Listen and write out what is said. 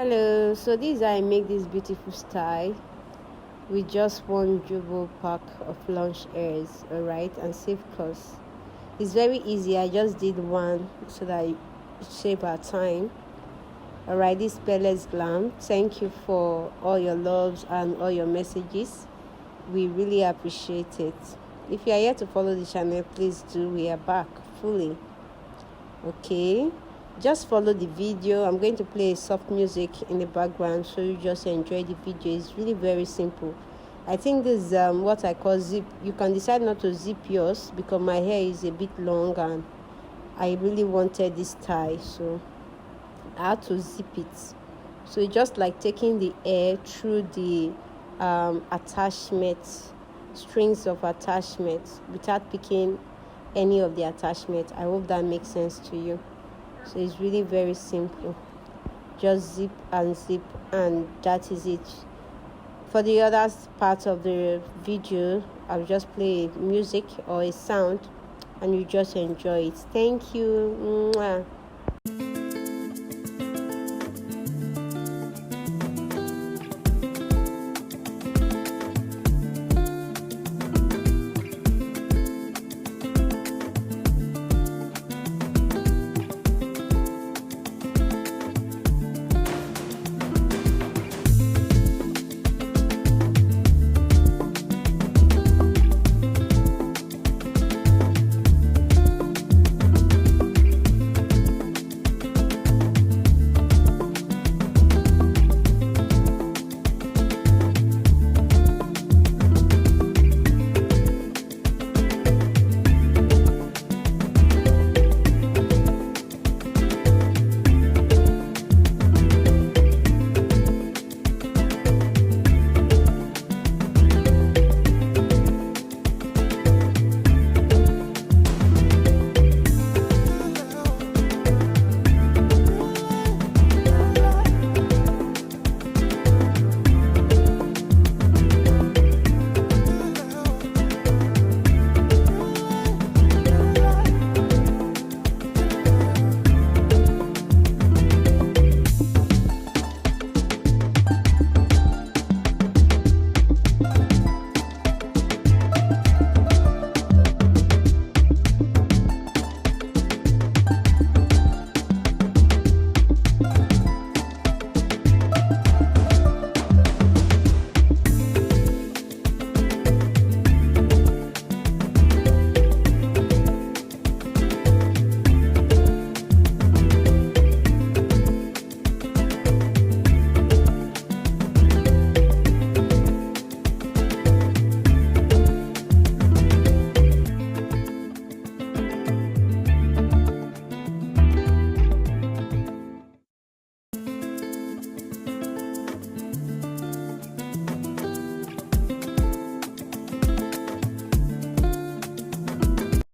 Hello, so this is how I make this beautiful style with just one jumbo pack of lunch airs, alright, and save cost. It's very easy. I just did one so that I save our time. Alright, this Belle's Glam. Thank you for all your loves and all your messages. We really appreciate it. If you are here to follow the channel, please do. We are back fully. Okay, just follow the video. I'm going to play soft music in the background so you just enjoy the video. It's really very simple. I think this is what I call zip. You can decide not to zip yours because my hair is a bit long and I really wanted this tie, so I had to zip it. So it's just like taking the hair through the attachment, strings of attachment, without picking any of the attachment. I hope that makes sense to you. So it's really very simple. Just zip and zip, and that is it. For the other part of the video, I'll just play music or a sound and you just enjoy it. Thank you. Mwah.